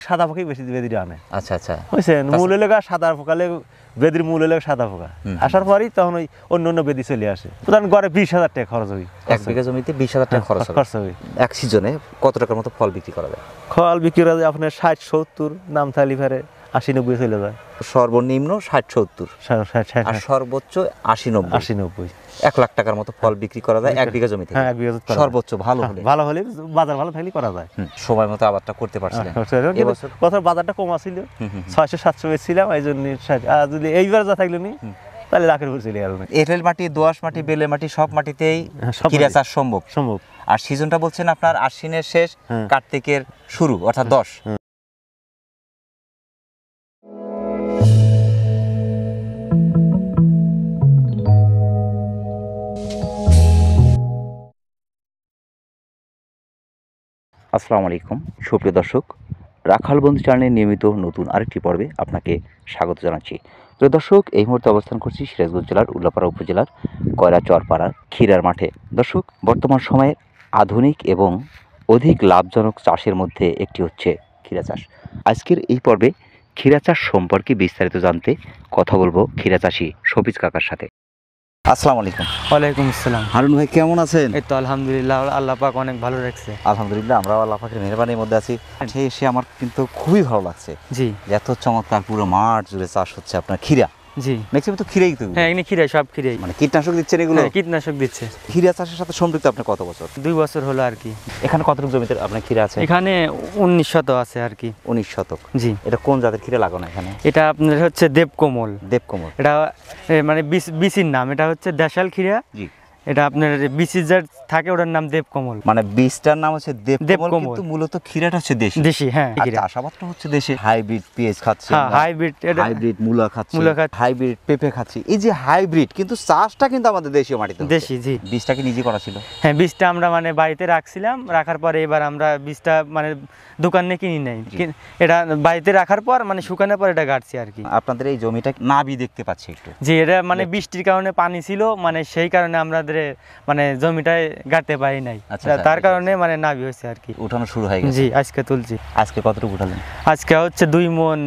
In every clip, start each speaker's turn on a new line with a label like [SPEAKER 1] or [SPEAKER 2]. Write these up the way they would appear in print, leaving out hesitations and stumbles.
[SPEAKER 1] সাদা পোকাই বেশি বেদিটা আনে।
[SPEAKER 2] আচ্ছা আচ্ছা,
[SPEAKER 1] বুঝছেন, মূল হলে সাদা পোকালে বেদির মূল হলে সাদা পোকা আসার পরই তখন ওই অন্য বেদি চলে আসে। প্রধান গড়ে 20,000 টাকা খরচ হয়।
[SPEAKER 2] 1 বিঘা জমিতে 20,000 টাকা খরচ হয়। এক সিজনে কত টাকার মতো ফল বিক্রি করা যায়?
[SPEAKER 1] ফল বিক্রি করা যায় আপনার 60-70, নাম থালি ফেরে 80-90 চলে যায়।
[SPEAKER 2] সর্বনিম্ন 60-70 আর সর্বোচ্চ 80-90। 1 লাখ টাকার মতো ফল বিক্রি করা যায় 1 বিঘা জমিতে।
[SPEAKER 1] হ্যাঁ, 1 বিঘা
[SPEAKER 2] সর্বোচ্চ ভালো হলে
[SPEAKER 1] বাজার ভালো থাকলে করা যায়।
[SPEAKER 2] সময় মতো আবাদটা করতে পারছিলেন।
[SPEAKER 1] এবছর বাজারটা কম ছিল, 600-700 বেচছিলাম, এই জন্য যদি এইবার যা থাকলো নি তাহলে লাখের উপর চলে গেল।
[SPEAKER 2] এঁটেল মাটি, দোআঁশ মাটি, বেলে মাটি সব মাটিতেই ক্ষীরা চাষ সম্ভব। আর সিজনটা বলছেন আপনার আশ্বিনের শেষ, কার্তিকের শুরু, অর্থাৎ 10। আসসালামু আলাইকুম সুপ্রিয় দর্শক, রাখাল বন্ধু চ্যানেলের নিয়মিত নতুন আরেকটি পর্বে আপনাকে স্বাগত জানাচ্ছি। প্রিয় দর্শক, এই মুহূর্তে অবস্থান করছি সিরাজগঞ্জ জেলার উল্লাপাড়া উপজেলার কয়রাচরপাড়ার ক্ষীরার মাঠে। দর্শক, বর্তমান সময়ে আধুনিক এবং অধিক লাভজনক চাষের মধ্যে একটি হচ্ছে ক্ষীরা চাষ। আজকের এই পর্বে ক্ষীরা চাষ সম্পর্কে বিস্তারিত জানতে কথা বলবো ক্ষীরা চাষি শফিজ কাকার সাথে। আসসালামু আলাইকুম।
[SPEAKER 3] ওয়ালাইকুম আসসালাম।
[SPEAKER 2] হারুন ভাই কেমন আছেন?
[SPEAKER 3] এই তো আলহামদুলিল্লাহ, আল্লাহ পাক অনেক ভালো রাখছে।
[SPEAKER 2] আলহামদুলিল্লাহ, আমরাও আল্লাহ পাকের মেহেরবানির মধ্যে আছি। এসে আমার কিন্তু খুবই ভালো লাগছে।
[SPEAKER 3] জি,
[SPEAKER 2] এত চমৎকার পুরো মাঠ জুড়ে চাষ হচ্ছে আপনার ক্ষীরা।
[SPEAKER 3] জি,
[SPEAKER 2] ম্যাক্সিমাম তো ক্ষীরাই তো।
[SPEAKER 3] হ্যাঁ, এখানে ক্ষীরাই, সব ক্ষীরাই।
[SPEAKER 2] মানে কীটনাশক দিচ্ছেন এগুলো?
[SPEAKER 3] হ্যাঁ, কীটনাশক দিচ্ছে।
[SPEAKER 2] ক্ষীরা চাষের সাথে সম্পৃক্ত আপনি কত বছর?
[SPEAKER 3] 2 বছর হলো আর কি।
[SPEAKER 2] এখানে কতটুকু জমিতে আপনার ক্ষীরা আছে?
[SPEAKER 3] এখানে 19 শতক আছে আর কি।
[SPEAKER 2] 19 শতক।
[SPEAKER 3] জি।
[SPEAKER 2] এটা কোন জাতের ক্ষীরা লাগানো এখানে?
[SPEAKER 3] এটা আপনার হচ্ছে দেবকমল।
[SPEAKER 2] দেবকমল,
[SPEAKER 3] এটা মানে বিচির নাম। এটা হচ্ছে দেশাল ক্ষীরা।
[SPEAKER 2] জি।
[SPEAKER 3] এটা আপনার বিচির যার থাকে ওটার নাম দেবকমল।
[SPEAKER 2] মানে বীজটার নাম হচ্ছে দেবকমল, কিন্তু মূলত ক্ষীরাটা হচ্ছে দেশি।
[SPEAKER 3] দেশি, হ্যাঁ।
[SPEAKER 2] চাষাবাদটা হচ্ছে দেশি। হাইব্রিড পেঁয়াজ খাচ্ছে, হাইব্রিড মূলা খাচ্ছে, হাইব্রিড পেঁপে খাচ্ছে। এই যে হাইব্রিড, কিন্তু চাষটা কিন্তু আমাদের দেশীয় মাটিতে
[SPEAKER 3] দেশি। জি।
[SPEAKER 2] বীজটাকে নিজে করা ছিল?
[SPEAKER 3] হ্যাঁ, বীজটা আমরা মানে বাড়িতে রাখছিলাম, রাখার পরে এবার আমরা বীজটা মানে দোকানে কিনি নাই, এটা বাড়িতে রাখার পর মানে শুকানোর পর এটা গাড়ছি আর কি।
[SPEAKER 2] আপনাদের এই জমিটা নাবি দেখতে পাচ্ছি একটু।
[SPEAKER 3] জি, এটা মানে বৃষ্টির কারণে পানি ছিল, মানে সেই কারণে আমাদের মানে জমিটায় গাড়তে পারি নাই, তার কারণে মানে নাবি হয়েছে আর কি।
[SPEAKER 2] উঠানো শুরু হয়ে গেছে?
[SPEAKER 3] জি, আজকে তুলছি।
[SPEAKER 2] আজকে কতটুকু উঠালেন?
[SPEAKER 3] আজকে হচ্ছে 2 মণ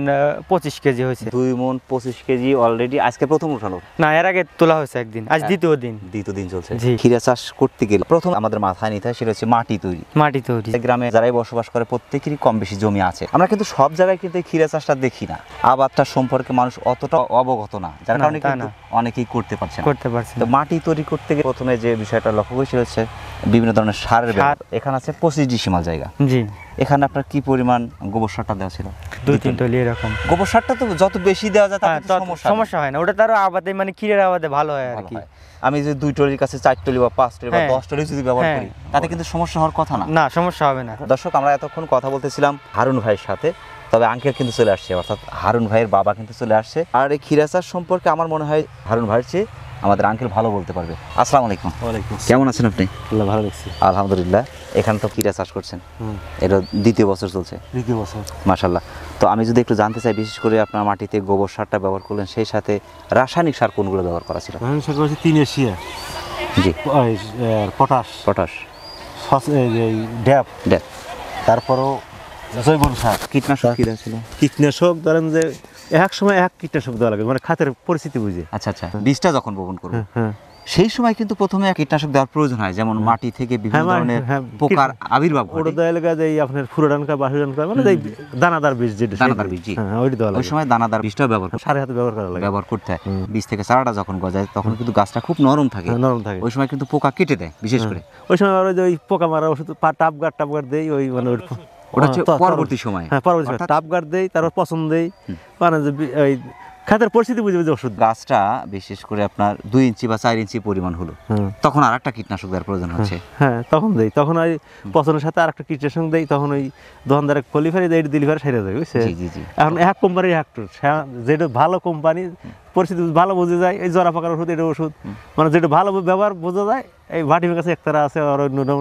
[SPEAKER 3] 25 কেজি হয়েছে।
[SPEAKER 2] 2 মণ 25 কেজি অলরেডি আজকে প্রথম উঠানো?
[SPEAKER 3] না, এর আগে তোলা হয়েছে একদিন, আজ দ্বিতীয় দিন চলছে।
[SPEAKER 2] ক্ষীরা চাষ করতে গেলে প্রথম আমাদের মাথায় নিতে হয় সেটা হচ্ছে মাটি তৈরি। গ্রামে যারাই বসবাস করে প্রত্যেকেরই কম বেশি জমি আছে। আমরা কিন্তু সব জায়গায় কিন্তু ক্ষীরা চাষটা দেখি না, আবাদটা সম্পর্কে মানুষ অতটা অবগত না, যার কারণে কিন্তু অনেকেই করতে পারছে না। তো মাটি তৈরি করতে গিয়ে প্রথমে যে বিষয়টা লক্ষ্য করেছি হচ্ছে বিভিন্ন ধরনের সারের ব্যবহার। এখানে আছে 25 ডিসিমাল জায়গা। জি। এখানে আপনার কি পরিমাণ গোবর সারটা দেওয়া ছিল?
[SPEAKER 3] 2-3 টলি এরকম।
[SPEAKER 2] গোবর সারটা তো যত বেশি দেওয়া যায় তাতে
[SPEAKER 3] সমস্যা হয় না, ওটা তার আবাদে মানে ক্ষীরের আবাদে ভালো হয় আর কি।
[SPEAKER 2] আমি যদি 2 টলির কাছে 4 টলি বা 5 টলি বা 10 টলি যদি ব্যবহার করি তাতে কিন্তু সমস্যা হওয়ার কথা না।
[SPEAKER 3] না, সমস্যা হবে না।
[SPEAKER 2] দর্শক, আমরা এতক্ষণ কথা বলতেছিলাম হারুন ভাইয়ের সাথে, তবে আঙ্কেল কিন্তু চলে আসছে, অর্থাৎ হারুন ভাইয়ের বাবা কিন্তু চলে আসছে। আর এই ক্ষীরা চাষ সম্পর্কে আমার মনে হয় হারুন ভাইয়ের চেয়ে আমাদের আঙ্কেল ভালো বলতে পারবে। আসসালামু আলাইকুম।
[SPEAKER 1] ওয়ালাইকুম।
[SPEAKER 2] কেমন আছেন আপনি?
[SPEAKER 1] আল্লাহ ভালো রাখছে।
[SPEAKER 2] আলহামদুলিল্লাহ। এখানে তো ক্ষীরা চাষ করছেন, এটা দ্বিতীয় বছর চলছে?
[SPEAKER 1] দ্বিতীয় বছর।
[SPEAKER 2] মাশাআল্লাহ। তো আমি যদি একটু জানতে চাই, বিশেষ করে আপনার মাটিতে গোবর সারটা ব্যবহার করলেন, সেই সাথে রাসায়নিক সার কোনগুলো ব্যবহার করা ছিল?
[SPEAKER 1] রাসায়নিক সার করেছি 3 এশিয়া।
[SPEAKER 2] জি।
[SPEAKER 1] পটাশ, ড্যাপ, তারপরও জৈব সার।
[SPEAKER 2] কীটনাশক কি ছিল?
[SPEAKER 1] কীটনাশক ধরেন যে এক সময় এক কীটনাশক দেওয়া লাগে, মানে খাতের পরিস্থিতি বুঝে।
[SPEAKER 2] আচ্ছা আচ্ছা। বীজটা যখন বপন করবো সেই সময় কিন্তু প্রথমে কীটনাশক দেওয়ার প্রয়োজন হয়, যেমন মাটি থেকে বিভিন্ন ধরনের পোকার আবির্ভাব ঘটে।
[SPEAKER 1] ওটা দেওয়া লাগে যে আপনার ফুরাডানকা বাহিরানকা, মানে দানাদার বীজ, যেটা দানাদার বীজ। ওইটা দেওয়া লাগে।
[SPEAKER 2] ওই সময় দানাদার বীজটা
[SPEAKER 1] সারে হাতে ব্যবহার করতে হয়।
[SPEAKER 2] বীজ থেকে চারাটা যখন গজায় তখন কিন্তু গাছটা খুব নরম থাকে। ওই সময় কিন্তু পোকা কেটে দেয় বিশেষ করে।
[SPEAKER 1] ওই সময় ওই পোকা মারা ওষুধ টাপ গার্ড দেই, ওই মানে
[SPEAKER 2] ওটা হচ্ছে পরবর্তী সময়।
[SPEAKER 1] হ্যাঁ, পরবর্তী সময় টাপ গার্ড দেই, তারপর পছন্দ দেই, মানে ওই খাতের পরিস্থিতি বুঝে বুঝে ওষুধ।
[SPEAKER 2] গাছটা বিশেষ করে আপনার 2 ইঞ্চি বা 4 ইঞ্চি পরিমাণ হলো, তখন আরেকটা কীটনাশক দেওয়ার প্রয়োজন হচ্ছে।
[SPEAKER 1] হ্যাঁ, তখন দেই, তখন ওই পছন্দের সাথে আরেকটা কীটনাশক দেই, তখন ওই দোকানদার কলিফারি দেই, ডেলিভারি সেরে যায়, বুঝছে? এখন এক কোম্পানির যেটা ভালো কোম্পানি পরিস্থিতি ভালো বোঝা যায় এই জরা পাকার ওষুধ, এটা ওষুধ মানে যেটা ভালো ব্যবহার বোঝা যায়। এই ভাটিমের কাছে একতারা আছে আর অন্য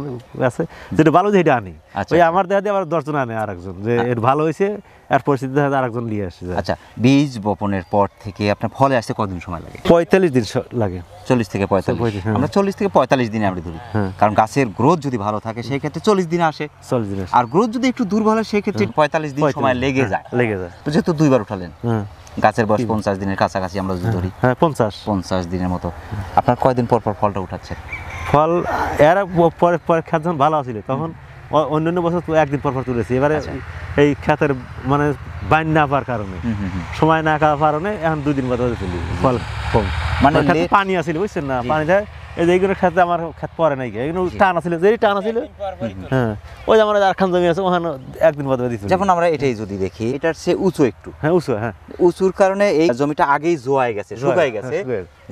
[SPEAKER 1] আছে, যেটা ভালো যে এটা আনি।
[SPEAKER 2] আচ্ছা।
[SPEAKER 1] ওই আমার দেখা দিয়ে আবার 10 জন আনে আরেকজন, যে এর ভালো হয়েছে আর পরিস্থিতি দেখা যায় আরেকজন নিয়ে আসে।
[SPEAKER 2] আচ্ছা, বীজ বপনের পর থেকে আপনার ফলে আসতে কতদিন সময় লাগে?
[SPEAKER 1] 45 দিন লাগে।
[SPEAKER 2] 40 থেকে 45,
[SPEAKER 1] হ্যাঁ।
[SPEAKER 2] আমরা 40 থেকে 45 দিনে আমরা ধরি,
[SPEAKER 1] হ্যাঁ।
[SPEAKER 2] কারণ গাছের গ্রোথ যদি ভালো থাকে সেই ক্ষেত্রে 40 দিনে আসে,
[SPEAKER 1] 40 দিন
[SPEAKER 2] আর গ্রোথ যদি একটু দুর্বল হয় সেই ক্ষেত্রে 45 দিন সময় লেগে যায়।
[SPEAKER 1] লেগে যায়।
[SPEAKER 2] তো যেহেতু দুইবার উঠালেন,
[SPEAKER 1] হ্যাঁ
[SPEAKER 2] গাছের বয়স 50 দিনের কাছাকাছি আমরা যদি ধরি,
[SPEAKER 1] হ্যাঁ 50
[SPEAKER 2] দিনের মতো, আপনার কয়দিন পর পর ফলটা উঠাচ্ছেন?
[SPEAKER 1] ফল এর পরে পরে খেত যখন ভালো ছিল তখন অন্যান্য বছর তো একদিন পর পর তুলেছি। এবারে এই ক্ষেতের মানে বাইন না পাওয়ার কারণে, সময় না পাওয়ার কারণে এখন 2 দিন বাদে তুলি ফল কম।
[SPEAKER 2] মানে
[SPEAKER 1] ক্ষেতে পানি আছিল বুঝছেন না, পানি দেয় এই যে এইগুলো খেতে আমার খেত পরে নাই, এগুলো টান আছিল, যেই টান আছিল। হ্যাঁ ওই যে আমার আরখান জমি আছে ওখানে একদিন বাদে দিচ্ছি।
[SPEAKER 2] যেমন আমরা এটাই যদি দেখি, এটার চেয়ে উঁচু একটু,
[SPEAKER 1] হ্যাঁ উঁচু, হ্যাঁ
[SPEAKER 2] উঁচুর কারণে এই জমিটা আগেই জোয়ায় গেছে, শুকায় গেছে,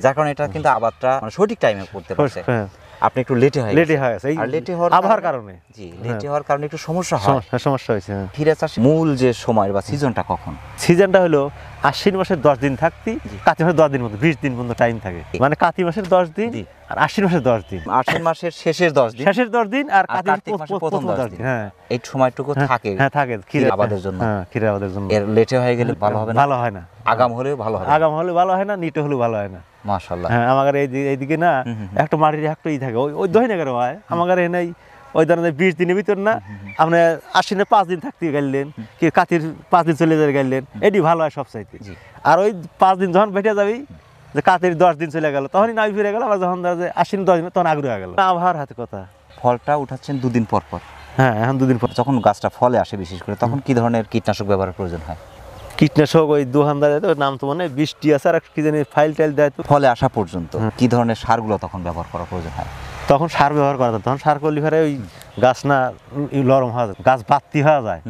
[SPEAKER 2] যার কারণে এটা কিন্তু আবাদটা মানে সঠিক টাইমে করতে পারছে।
[SPEAKER 1] হ্যাঁ
[SPEAKER 2] আপনি একটু লেটে হয়,
[SPEAKER 1] লেটে হয়ে গেছে,
[SPEAKER 2] আর লেটে হওয়ার
[SPEAKER 1] আবহাওয়ার কারণে।
[SPEAKER 2] জি, লেটে হওয়ার কারণে একটু সমস্যা হয়,
[SPEAKER 1] সমস্যা হয়েছে।
[SPEAKER 2] ক্ষীরা চাষ মূল যে সময় বা সিজনটা কখন?
[SPEAKER 1] সিজনটা হলো আশ্বিন মাসের 10 দিন থাকতি, কাতি মাসের 10 দিন মতো, 20 দিন পর্যন্ত টাইম থাকে। মানে কাতি মাসের 10 দিন আর আশ্বিন মাসের 10 দিন,
[SPEAKER 2] আশ্বিন মাসের শেষের 10 দিন,
[SPEAKER 1] শেষের 10 দিন আর
[SPEAKER 2] আর কার্তিক মাসের প্রথম 10 দিন।
[SPEAKER 1] হ্যাঁ
[SPEAKER 2] এই সময়টুকু থাকে,
[SPEAKER 1] হ্যাঁ থাকে
[SPEAKER 2] ক্ষীরা আবাদের জন্য।
[SPEAKER 1] হ্যাঁ ক্ষীরা আবাদের জন্য।
[SPEAKER 2] এর লেটে হয়ে গেলে ভালো হবে না,
[SPEAKER 1] ভালো হয় না,
[SPEAKER 2] আগাম হলেও ভালো হবে,
[SPEAKER 1] আগাম হলে ভালো হয় না, নিটে হলেও ভালো হয় না।
[SPEAKER 2] মাশাআল্লাহ।
[SPEAKER 1] হ্যাঁ আমাদের এইদিকে না একটা মাটির একটা ই থাকে, ওই দহিনাগার হয় আমাদের এনে ওই ধরনের 20 দিনের ভিতর না আপনি আশ্বিনে 5 দিন থাকতে গেলেন, কি কাতির 5 দিন চলে যাবে গেলেন, এটি ভালো হয় সব চাইতে। আর ওই 5 দিন যখন বেটে যাবি, যে কাতির 10 দিন চলে গেল তখনই নামি ফিরে গেল, আবার যখন ধরো যে আশ্বিন 10 দিন তখন আগ্রহ হয়ে গেল। আবহাওয়ার হাতে কথা।
[SPEAKER 2] ফলটা উঠাচ্ছেন 2 দিন পর পর,
[SPEAKER 1] হ্যাঁ এখন 2 দিন পর।
[SPEAKER 2] যখন গাছটা ফলে আসে বিশেষ করে, তখন কি ধরনের কীটনাশক ব্যবহারের প্রয়োজন হয়?
[SPEAKER 1] কীটনাশক ওই দোকানদারের নাম তো মানে 20টি আছে, আর কি জানি ফাইল টাইল দেয় তো।
[SPEAKER 2] ফলে আসা পর্যন্ত কি ধরনের সারগুলো তখন ব্যবহার করা প্রয়োজন হয়?
[SPEAKER 1] তখন সার ব্যবহার করা যায়, তখন সার করলে ফেরে ওই গাছ না নরম হওয়া যায়, গাছ বাত্তি হওয়া যায়।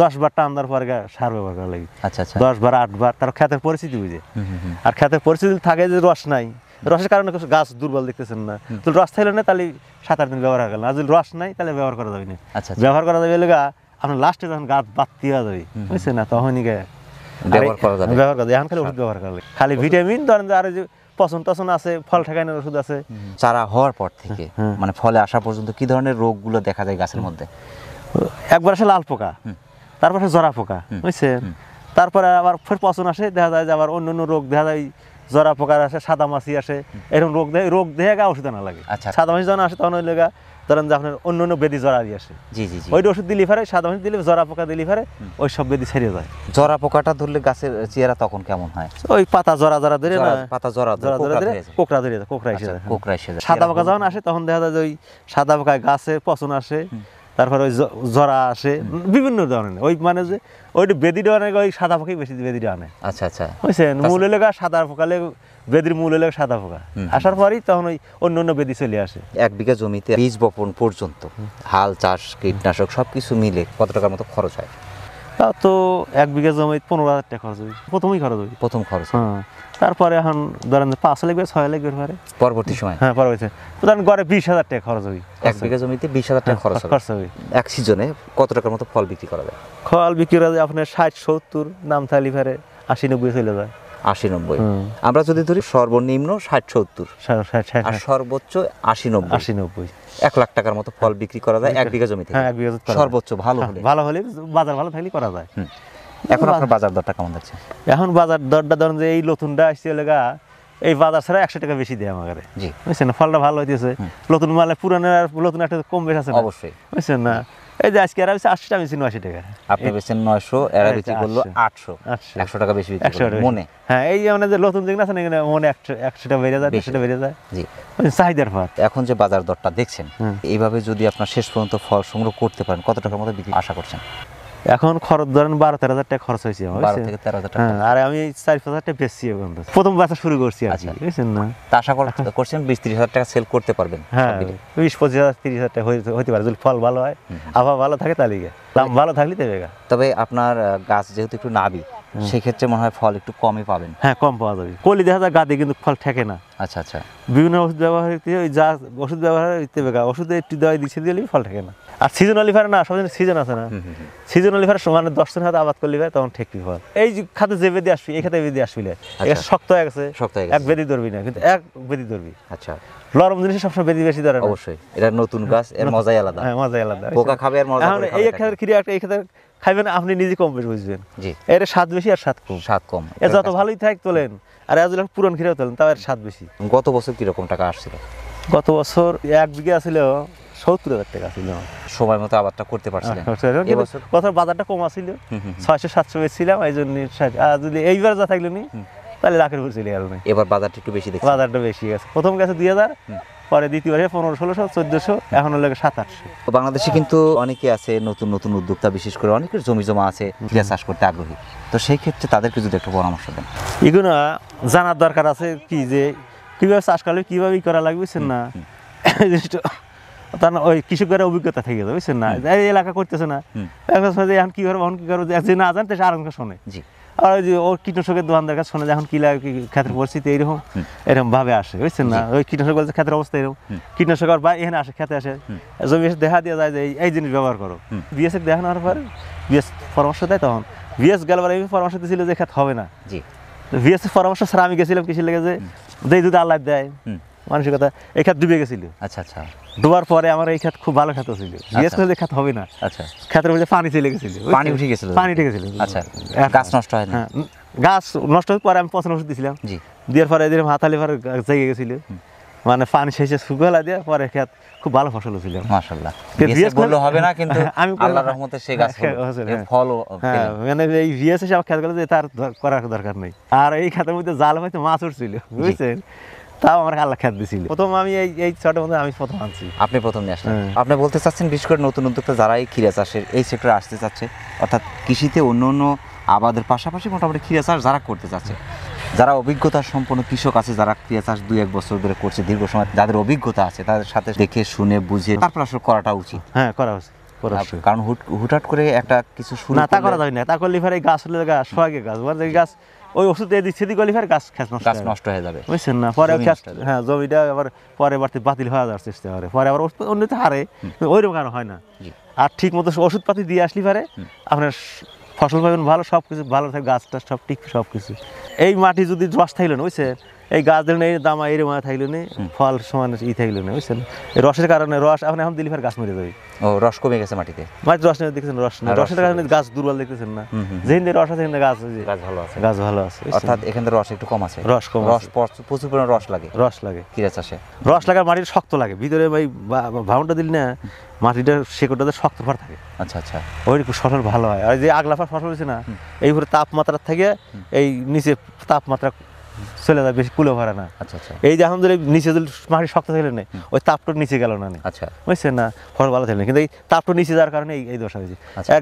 [SPEAKER 1] 10 বার টান দেওয়ার পরে সার ব্যবহার করা লাগে।
[SPEAKER 2] আচ্ছা আচ্ছা,
[SPEAKER 1] 10 বার 8 বার, তার ক্ষেতের পরিস্থিতি বুঝে। আর ক্ষেতের পরিস্থিতি থাকে যে রস নাই, রসের কারণে গাছ দুর্বল দেখতেছেন না, তো রস থাকলে না তাহলে 7-8 দিন ব্যবহার গেল, আর যদি রস নাই তাহলে ব্যবহার করা যাবে না।
[SPEAKER 2] আচ্ছা
[SPEAKER 1] ব্যবহার করা যাবে লেগা আপনার লাস্টে যখন গাছ বাত্তি হয়ে যাবে বুঝছেন না, তখনই
[SPEAKER 2] ব্যবহার করা যাবে।
[SPEAKER 1] ব্যবহার করা যায়। এখন খালি ওষুধ ব্যবহার করা লাগে, খালি ভিটামিন ধরেন যে আর যে পচন টচন আছে, ফল ঠেকানোর ওষুধ আছে।
[SPEAKER 2] চারা হওয়ার পর থেকে মানে ফলে আসা পর্যন্ত কি ধরনের রোগগুলো দেখা যায় গাছের মধ্যে?
[SPEAKER 1] একবার আসে লাল পোকা, তারপর আসে জরা পোকা বুঝছেন, তারপরে আবার ফের পচন আসে, দেখা যায় যে আবার অন্য অন্য রোগ দেখা যায়, জরা পোকার আসে, সাদা মাছি আসে, এরকম রোগ দেখে গা ওষুধ আনা লাগে।
[SPEAKER 2] আচ্ছা,
[SPEAKER 1] সাদা মাছি যখন আসে তখন ওই লেগা ধরেন যে আপনার অন্য অন্য বেদি জরা দিয়ে আসে,
[SPEAKER 2] জি জি জি,
[SPEAKER 1] ওই ওষুধ দিলে ফারে, সাদা মাছি দিলে, জরা পোকা দিলে ফারে ওই সব বেদি ছেড়ে যায়।
[SPEAKER 2] জরা পোকাটা ধরলে গাছের চেহারা তখন কেমন হয়?
[SPEAKER 1] ওই পাতা জরা জরা ধরে না,
[SPEAKER 2] পাতা জরা
[SPEAKER 1] জরা ধরে ধরে কোকড়া ধরে যায়, কোকড়া এসে যায়।
[SPEAKER 2] কোকড়া এসে যায়।
[SPEAKER 1] সাদা পোকা যখন আসে তখন দেখা যায় যে ওই সাদা পোকায় গাছে পচন আসে, তারপরে ওই জরা আসে, বিভিন্ন ধরনের ওই মানে যে ওই বেদিটা অনেক ওই সাদা পোকাই বেশি বেদিটা আনে।
[SPEAKER 2] আচ্ছা আচ্ছা,
[SPEAKER 1] বুঝছেন, মূল এলাকা সাদা পোকালে বেদির মূল এলাকা সাদা পোকা আসার পরই তখন ওই অন্য অন্য বেদি চলে আসে।
[SPEAKER 2] 1 বিঘা জমিতে বীজ বপন পর্যন্ত হাল চাষ কীটনাশক সবকিছু মিলে কত টাকার মতো খরচ হয়?
[SPEAKER 1] তাও তো 1 বিঘা জমি 15,000 টাকা খরচ হবে, প্রথমেই খরচ হবে।
[SPEAKER 2] প্রথম খরচ,
[SPEAKER 1] হ্যাঁ তারপরে এখন ধরেন 5 লাগবে 6 লাগবে পরে
[SPEAKER 2] পরবর্তী সময়।
[SPEAKER 1] হ্যাঁ পরবর্তী ধরেন গড়ে 20,000 টাকা খরচ হবে।
[SPEAKER 2] 1 বিঘা জমিতে 20,000 টাকা খরচ হবে। এক সিজনে কত টাকার মতো ফল বিক্রি করা যায়?
[SPEAKER 1] ফল বিক্রি করা যায় আপনার 60-70, নাম থালি ফেরে 80-90 চলে যায়।
[SPEAKER 2] 80-90, আমরা যদি ধরি সর্বনিম্ন 60-70 আর সর্বোচ্চ 80-90, 1 লাখ টাকার মতো ফল বিক্রি করা যায় 1 বিঘা জমিতে।
[SPEAKER 1] হ্যাঁ 1 বিঘা জমি
[SPEAKER 2] সর্বোচ্চ ভালো হলে,
[SPEAKER 1] ভালো হলে বাজার ভালো থাকলে করা যায়।
[SPEAKER 2] এখন আপনার বাজার দরটা কেমন যাচ্ছে?
[SPEAKER 1] এখন বাজার দরটা ধরেন যে এই নতুনটা আসছে লেগা এই বাজার ছাড়া 100 টাকা বেশি দেয় আমাকে,
[SPEAKER 2] জি
[SPEAKER 1] বুঝছেন না, ফলটা ভালো হইতেছে। নতুন মালে পুরানো আর নতুন একটা কম বেশ আছে না,
[SPEAKER 2] অবশ্যই
[SPEAKER 1] বুঝছেন না। এই যে আজকে আর 80 টাকা বেশি 90 টাকা,
[SPEAKER 2] আপনি বেচেন 900, এরা বিক্রি করলো 800, 100 টাকা বেশি বিক্রি করলো মনে।
[SPEAKER 1] হ্যাঁ এই যে মানে যে নতুন জিনিস আছে না, এখানে মনে 100 টাকা বেড়ে যায়, 100 টাকা বেড়ে যায়,
[SPEAKER 2] জি
[SPEAKER 1] চাহিদার পর।
[SPEAKER 2] এখন যে বাজার দরটা দেখছেন, এইভাবে যদি আপনার শেষ পর্যন্ত ফল সংগ্রহ করতে পারেন কত টাকার মতো বিক্রি আশা করছেন?
[SPEAKER 1] এখন খরচ ধরেন 12-13 টাকা খরচ হয়েছে আমার,
[SPEAKER 2] 12 থেকে 13,000 টাকা।
[SPEAKER 1] হ্যাঁ আর আমি 4-5 টাকা বেচছি এখন, প্রথম বেচা শুরু করছি আর কি, বুঝছেন না।
[SPEAKER 2] তা আশা করছেন 20-30,000 টাকা সেল করতে পারবেন?
[SPEAKER 1] হ্যাঁ 20-25,000-30,000 টাকা হইতে পারে যদি ফল ভালো হয়, আবহাওয়া ভালো থাকে তাহলে দাম ভালো থাকলে দেবে।
[SPEAKER 2] তবে আপনার গাছ যেহেতু একটু নাবি, সেক্ষেত্রে মনে হয় ফল একটু কমই পাবেন।
[SPEAKER 1] হ্যাঁ কম পাওয়া যাবে, কলি দেখা যায় গাদি কিন্তু ফল ঠেকে না।
[SPEAKER 2] আচ্ছা আচ্ছা
[SPEAKER 1] বিভিন্ন ওষুধ ব্যবহার করতে ওই যা ওষুধ ব্যবহার করতে হবে ওষুধে একটু দেওয়া দিচ্ছে দিলেই ফল থাকে না। আর সিজনালি ফার না, সব সিজন আছে না, সিজনালি ফার মানে 10 দিন হাতে আবাদ করলে তখন ঠিকই ফল। এই যে খাতে যে বেদি আসবি এই খাতে বেদি আসবি এটা শক্ত হয়ে গেছে, এক বেদি ধরবি না, কিন্তু এক বেদি ধরবি।
[SPEAKER 2] আচ্ছা
[SPEAKER 1] নরম জিনিস সবসময় বেদি বেশি ধরে না।
[SPEAKER 2] অবশ্যই এটা নতুন গাছ, এর মজাই আলাদা।
[SPEAKER 1] হ্যাঁ মজাই আলাদা,
[SPEAKER 2] পোকা খাবে আর মজা করে
[SPEAKER 1] এই খাতে ক্রিয়া একটা এই খাতে খাইবেন আপনি নিজে কম বেশি বুঝবেন।
[SPEAKER 2] জি
[SPEAKER 1] এর স্বাদ বেশি আর স্বাদ কম,
[SPEAKER 2] স্বাদ কম।
[SPEAKER 1] এ যত ভালোই থাক তোলেন আর এত পুরন খিরেও তোলেন তাও এর স্বাদ বেশি।
[SPEAKER 2] গত বছর কিরকম টাকা আসছিল?
[SPEAKER 1] গত বছর 1 বিঘা ছিল 70,000 টাকা ছিল।
[SPEAKER 2] সময় মতো আবাদটা করতে পারছিলেন?
[SPEAKER 1] এবছর বছর বাজারটা কম আছিল, 600-700 বেচছিলাম, এই জন্য আর যদি এইবার যা থাকলো নি তাহলে লাখের উপর চলে গেল।
[SPEAKER 2] এবার বাজারটা একটু বেশি দেখছি।
[SPEAKER 1] বাজারটা বেশি গেছে, প্রথম গেছে 2000, পরে দ্বিতীয়বারে 1500-1600, 1400, এখন হলো 700-800।
[SPEAKER 2] বাংলাদেশে কিন্তু অনেকে আছে নতুন নতুন উদ্যোক্তা, বিশেষ করে অনেকের জমি জমা আছে খিরা চাষ করতে আগ্রহী, তো সেই ক্ষেত্রে তাদেরকে যদি একটা পরামর্শ দেন।
[SPEAKER 1] এগুলো জানার দরকার আছে কি যে কিভাবে চাষ করলে কিভাবে করা লাগবে বুঝছেন না, এই জিনিসটা তার ওই কৃষকের অভিজ্ঞতা থেকে যাবে বুঝছেন না, এই এলাকা করতেছে না এখন কি করবো এখন কি করবো, যে না জানতে আর শোনে।
[SPEAKER 2] জি
[SPEAKER 1] আর ওই যে ওর কীটনাশকের দোকানদার কাছে শোনে এখন কি লাগে ক্ষেতের পরিস্থিতি এইরকম এরকম ভাবে আসে বুঝছেন না, ওই কীটনাশক বলছে ক্ষেতের অবস্থা এরকম, কীটনাশক আর বা এখানে আসে খেতে আসে জমি এসে দেখা দিয়ে যায় যে এই জিনিস ব্যবহার করো। বিএসএফ দেখানোর পরে বিএস পরামর্শ দেয়, তখন বিএস গেলবার এই পরামর্শ দিয়েছিল যে খেত হবে না।
[SPEAKER 2] জি
[SPEAKER 1] বিএসএফ পরামর্শ ছাড়া আমি গেছিলাম কৃষি লেগে যে দেই দুধ আল্লাহ দেয় মানসিকতা, এই খেত ডুবে গেছিল।
[SPEAKER 2] আচ্ছা আচ্ছা
[SPEAKER 1] ডুবার পরে আমার এই খেত খুব ভালো খেত ছিল, বিএসএফ যে খেত হবে না,
[SPEAKER 2] আচ্ছা
[SPEAKER 1] খেতের মধ্যে পানি চলে গেছিল,
[SPEAKER 2] পানি উঠে গেছিল,
[SPEAKER 1] পানি উঠে গেছিল।
[SPEAKER 2] আচ্ছা গাছ নষ্ট হয় না?
[SPEAKER 1] হ্যাঁ গাছ নষ্ট হওয়ার পরে আমি পচন ওষুধ দিয়েছিলাম,
[SPEAKER 2] জি
[SPEAKER 1] দেওয়ার পরে এদের হাতালি পরে জেগে গেছিল, মানে পানি শেষে শুকলা দিয়ে পরে খেত খুব ভালো ফসল হয়েছিল।
[SPEAKER 2] মাশাআল্লাহ, বিএস বললে হবে না, কিন্তু
[SPEAKER 1] আমি
[SPEAKER 2] আল্লাহর রহমতে সেই গাছ এর ফলও
[SPEAKER 1] হ্যাঁ, মানে এই বিএস এসে আমার খেতগুলো যে তার করার দরকার নেই। আর এই খেতের মধ্যে জাল হয়তো মাছ উঠছিল বুঝছেন, তাও আমার আল্লাহ খেত দিছিল। প্রথম আমি এই ছটার মধ্যে আমি প্রথম আনছি।
[SPEAKER 2] আপনি প্রথম নিয়ে আসলেন। আপনি বলতে চাচ্ছেন বিশেষ করে নতুন উদ্যোক্তা যারা এই খিরা চাষের এই সেক্টরে আসতে চাচ্ছে, অর্থাৎ কৃষিতে অন্য অন্য আবাদের পাশাপাশি মোটামুটি খিরা চাষ যারা করতে চাচ্ছে, যারা অভিজ্ঞতা সম্পন্ন কৃষক আছে, যারা খিরা চাষ 2-1 বছর ধরে করছে, দীর্ঘ সময় যাদের অভিজ্ঞতা আছে, তাদের সাথে দেখে শুনে বুঝে তারপর আসলে করাটা উচিত।
[SPEAKER 1] হ্যাঁ করা উচিত,
[SPEAKER 2] কারণ হুটহাট করে একটা কিছু শুরু
[SPEAKER 1] না তা করা যাবে না, তা করলে ফের এই গাছ হলে গাছ সোয়াগে গাছ মানে গাছ ওই ওষুধ দিয়ে দিচ্ছে দিকে ফের গাছ
[SPEAKER 2] নষ্ট হয়ে যাবে
[SPEAKER 1] বুঝছেন না, পরে হ্যাঁ জমিটা আবার পরবর্তী বাতিল হয়ে যাওয়ার চেষ্টা করে, পরে আবার ওষুধ অন্যতে হারে, ওইরকম কারণ হয় না। আর ঠিক মতো ওষুধপাতি দিয়ে আসলে পারে আপনার ফসল পাবেন ভালো, সব কিছু ভালো থাকে, গাছ টাছ সব ঠিক সব কিছু। এই মাটি যদি রস থাকলো না বুঝছেন, এই গাছ ধরেন এই দামা এই মাথা থাকলো না, ফল সমান থাকলো না বুঝছেন, এই রসের কারণে রস এখন দিলে ফের গাছ মরে যাবে।
[SPEAKER 2] ও রস কমে গেছে মাটিতে,
[SPEAKER 1] মাটির রস নেই দেখছেন, রস নেই, রসের কারণে গাছ দুর্বল দেখতেছেন না, যেদিন রস আছে সেদিন গাছ
[SPEAKER 2] ভালো আছে,
[SPEAKER 1] গাছ ভালো আছে।
[SPEAKER 2] অর্থাৎ এখানে রস একটু কম আছে,
[SPEAKER 1] রস কম,
[SPEAKER 2] রস প্রচুর পরিমাণে রস লাগে খিরা চাষে।
[SPEAKER 1] রস লাগার মাটির শক্ত লাগে, ভিতরে ওই ভাউনটা দিলে না মাটিটার শেকড়টাতে শক্ত ফার থাকে।
[SPEAKER 2] আচ্ছা আচ্ছা
[SPEAKER 1] ওই ফসল ভালো হয়। আর যে আগলাফার ফসল হয়েছে না এই উপরে তাপমাত্রার থেকে এই নিচে তাপমাত্রা চলে যায়, বেশি কুলে ভরে না।
[SPEAKER 2] আচ্ছা আচ্ছা
[SPEAKER 1] এই যে এখন যদি নিচে যদি মাটি শক্ত থাকলে না ওই তাপটা নিচে গেল না,
[SPEAKER 2] আচ্ছা
[SPEAKER 1] বুঝছেন না, ফসল ভালো থাকলে, কিন্তু এই তাপটা নিচে যাওয়ার কারণে এই দশা হয়েছে।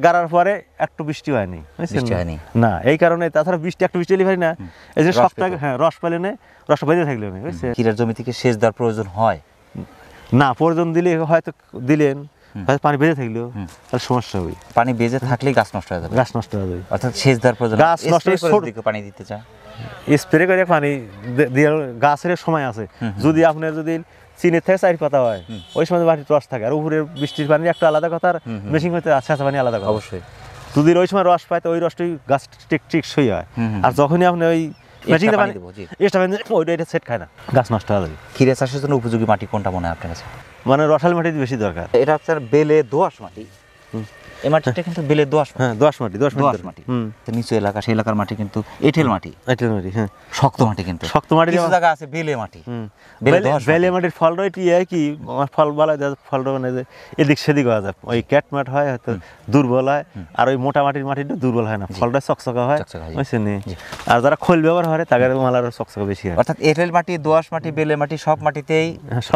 [SPEAKER 1] গাড়ার পরে একটু বৃষ্টি হয়নি, না এই কারণে, তাছাড়া একটু বৃষ্টি হলে পারি না, এই যে শক্ত হ্যাঁ রস পেলে না, রসটা বেঁধে থাকলে না বুঝছেন।
[SPEAKER 2] খিরার জমি থেকে সেচ দেওয়ার প্রয়োজন হয়
[SPEAKER 1] না, প্রয়োজন দিলে হয়তো দিলেন, পানি বেঁধে থাকলেও তাহলে সমস্যা হবে,
[SPEAKER 2] পানি বেঁধে থাকলেই গাছ নষ্ট হয়ে যাবে,
[SPEAKER 1] গাছ নষ্ট হয়ে যাবে।
[SPEAKER 2] অর্থাৎ সেচ দেওয়ার প্রয়োজন,
[SPEAKER 1] গাছ নষ্ট
[SPEAKER 2] পানি দিতে চায়
[SPEAKER 1] স্প্রে করে পানি দিয়ে, গাছের সময় আছে, যদি আপনার যদি চিনের থেকে 4 পাতা হয় ওই সময় মাটির রস থাকে, আর উপরে বৃষ্টির পানি একটা আলাদা কথা, আর মেশিন হইতে আচ্ছা পানি আলাদা কথা।
[SPEAKER 2] অবশ্যই
[SPEAKER 1] যদি ওই সময় রস পায় তো ওই রসটাই গাছ টিকসই হয়, আর যখনই আপনি ওই মেশিনে পানি ওইটা সেট খায় না, গাছ নষ্ট হয়ে যাবে।
[SPEAKER 2] খিরা চাষের জন্য উপযোগী মাটি কোনটা মনে হয় আপনার কাছে?
[SPEAKER 1] মানে রসাল মাটি বেশি দরকার।
[SPEAKER 2] এটা হচ্ছে বেলে দোআঁশ মাটি, এই মাটিটা কিন্তু বেলে দোআঁশ,
[SPEAKER 1] হ্যাঁ দোআঁশ মাটি,
[SPEAKER 2] মাটি। নিচু এলাকা সেই এলাকার মাটি কিন্তু এঁটেল মাটি,
[SPEAKER 1] হ্যাঁ
[SPEAKER 2] শক্ত মাটি, কিন্তু
[SPEAKER 1] শক্ত মাটি
[SPEAKER 2] কিছু জায়গা আছে বেলে মাটি।
[SPEAKER 1] বেলে মাটির ফলটা কি হয় কি, ফল ভালো ফলটা মানে এদিক সেদিক হয়ে যায়, ওই ক্যাট মাঠ হয় হয়তো দুর্বল হয়, আর ওই মোটা মাটির মাটিটা দুর্বল হয় না, ফলটা চকচকা হয় বুঝছেন। আর যারা খোল ব্যবহার হয় তাদের মালার চকচকা বেশি হয়।
[SPEAKER 2] অর্থাৎ এঁটেল মাটি, দোআঁশ মাটি, বেলে মাটি সব মাটিতেই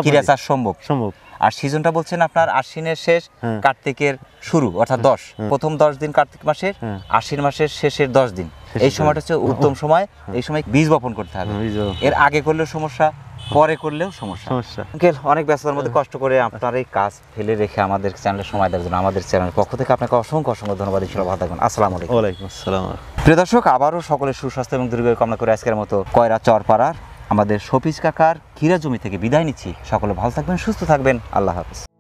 [SPEAKER 2] খিরা চাষ সম্ভব। আর সিজনটা বলছেন আপনার আশ্বিনের শেষ কার্তিকের শুরু, অর্থাৎ 10 প্রথম 10 দিন কার্তিক মাসের, আশ্বিন মাসের শেষের 10 দিন, এই সময়টা হচ্ছে উত্তম সময়। এই সময় বীজ বপন করতে হবে, এর আগে করলেও সমস্যা, পরে করলেও সমস্যা। অনেক ব্যস্ততার মধ্যে কষ্ট করে আপনার এই কাজ ফেলে রেখে আমাদের চ্যানেলে সময় দেওয়ার জন্য আমাদের চ্যানেলের পক্ষ থেকে আপনাকে অসংখ্য ধন্যবাদ। ভালো থাকবেন। আসসালামু আলাইকুম।
[SPEAKER 1] ওয়ালাইকুম আসসালাম।
[SPEAKER 2] প্রিয় দর্শক, আবারও সকলের সুস্বাস্থ্য এবং দীর্ঘায়ু কামনা করে আজকের মতো কয়রা চরপাড়ার আমাদের শফিজ কাকার ক্ষীরা জমি থেকে বিদায় নিচ্ছি। সকলে ভালো থাকবেন, সুস্থ থাকবেন। আল্লাহ হাফেজ।